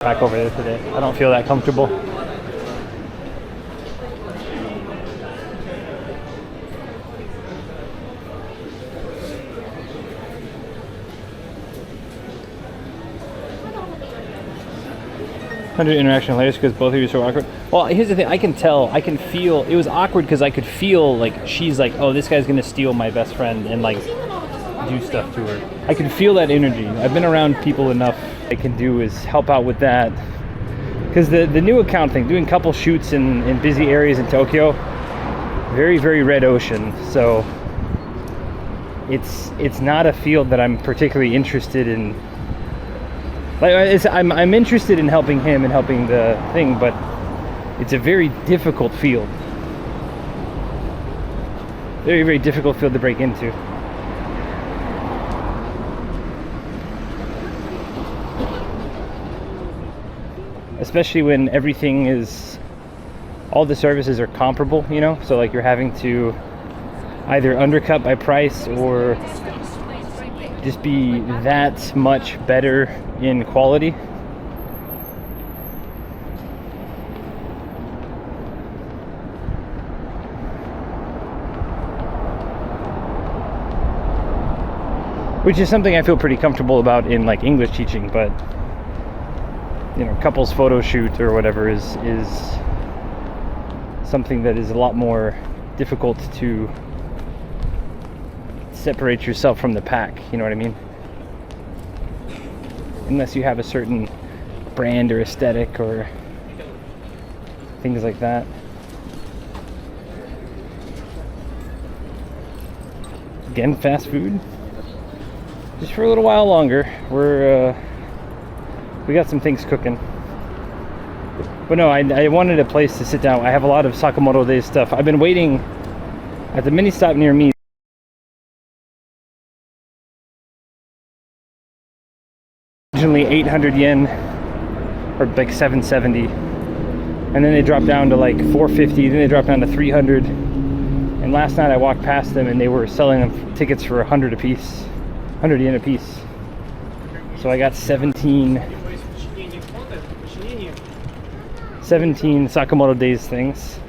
Back over there today. I don't feel that comfortable. Under interaction hilarious because both of you are so awkward. Well, here's the thing. I can tell. I can feel. It was awkward because I could feel like she's like, oh, this guy's gonna steal my best friend and like do stuff to her. I can feel that energy. I've been around people enough. I can do is help out with that. Because the new account thing, doing couple shoots in busy areas in Tokyo, very, very red ocean. So it's not a field that I'm particularly interested in. Like I'm interested in helping him and helping the thing, but it's a very difficult field. Very, very difficult field to break into. Especially when everything is, all the services are comparable, you know? So like you're having to either undercut by price or just be that much better in quality. Which is something I feel pretty comfortable about in like English teaching, but you know, couples photo shoot or whatever is something that is a lot more difficult to separate yourself from the pack, you know what I mean? Unless you have a certain brand or aesthetic or things like that. Again, fast food. Just for a little while longer. We got some things cooking. But no, I wanted a place to sit down. I have a lot of Sakamoto Days stuff. I've been waiting at the mini stop near me. Originally 800 yen, or like 770. And then they dropped down to like 450, then they dropped down to 300. And last night I walked past them and they were selling them tickets for 100 a piece. 100 yen a piece. So I got 17 Sakamoto Days things.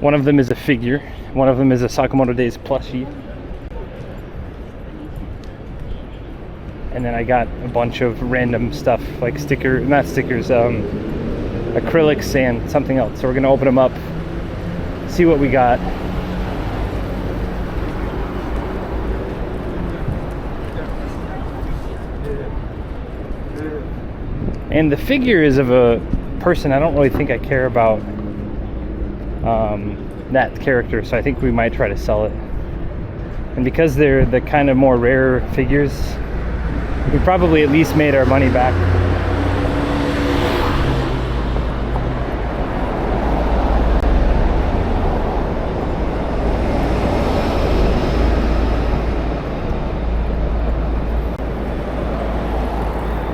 One of them is a figure. One of them is a Sakamoto Days plushie. And then I got a bunch of random stuff like acrylics and something else. So we're gonna open them up, see what we got. And the figure is of a person I don't really think I care about that character, so I think we might try to sell it. And because they're the kind of more rare figures, we probably at least made our money back.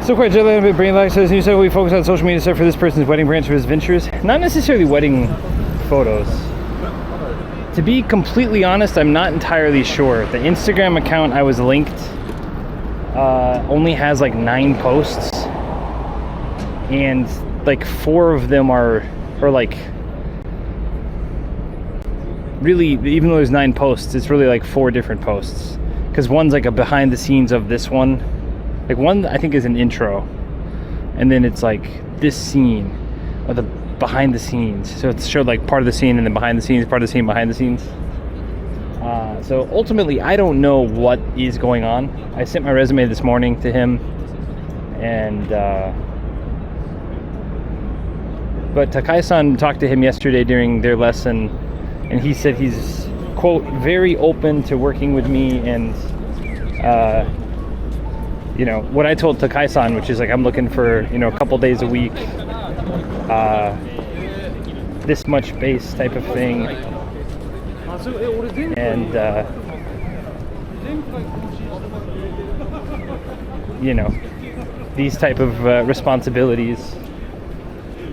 So quite generally, a bit brain lag says, you said we focus on social media stuff for this person's wedding branch of his ventures. Not necessarily wedding photos. To be completely honest, I'm not entirely sure. The Instagram account I was linked only has like 9 posts, and like 4 of them are like really, even though there's 9 posts, it's really like 4 different posts, because one's like a behind the scenes of this one. Like one I think is an intro, and then it's like this scene or the behind the scenes. So it's showed like part of the scene and then behind the scenes, part of the scene, behind the scenes. So ultimately I don't know what is going on. I sent my resume this morning to him, and but Takai-san talked to him yesterday during their lesson, and he said he's, quote, very open to working with me, and you know, what I told Takai-san, which is like, I'm looking for, you know, a couple days a week, this much base type of thing, and, you know, these type of responsibilities.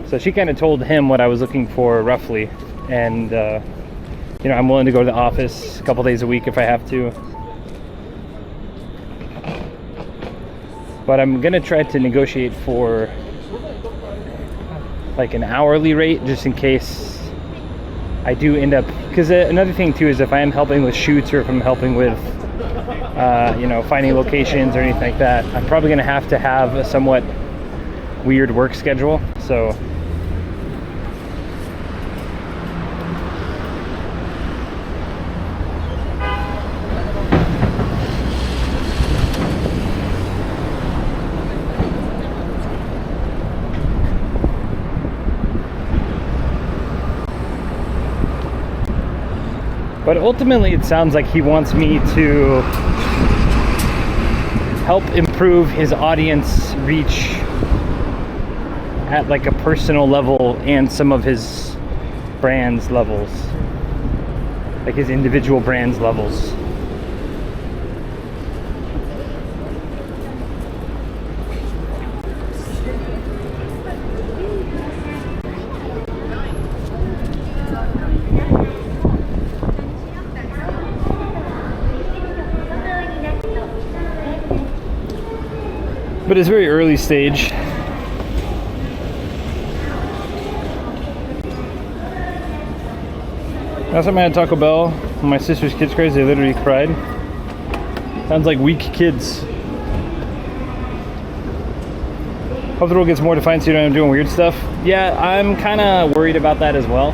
So she kind of told him what I was looking for roughly, and, you know, I'm willing to go to the office a couple days a week if I have to. But I'm gonna try to negotiate for like an hourly rate, just in case I do end up, because another thing too is if I am helping with shoots or if I'm helping with you know, finding locations or anything like that, I'm probably going to have a somewhat weird work schedule. So but ultimately it sounds like he wants me to help improve his audience reach at like a personal level and some of his brands levels, like his individual brands levels. But it's very early stage. Last time I had Taco Bell, when my sister's kids crazy, they literally cried. Sounds like weak kids. Hope the role gets more defined so you don't end up doing weird stuff. Yeah, I'm kind of worried about that as well.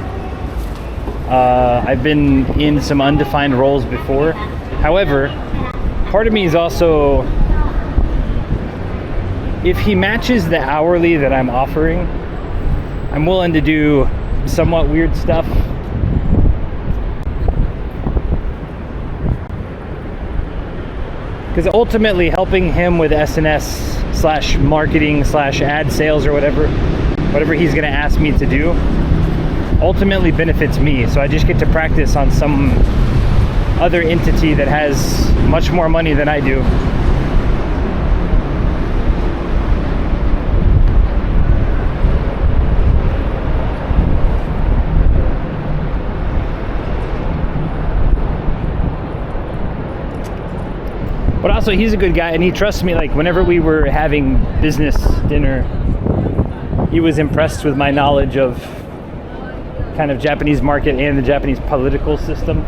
I've been in some undefined roles before. However, part of me is also, if he matches the hourly that I'm offering, I'm willing to do somewhat weird stuff. Because ultimately helping him with SNS / marketing / ad sales or whatever he's going to ask me to do ultimately benefits me. So I just get to practice on some other entity that has much more money than I do. But also, he's a good guy, and he trusts me. Like, whenever we were having business dinner, he was impressed with my knowledge of kind of Japanese market and the Japanese political system.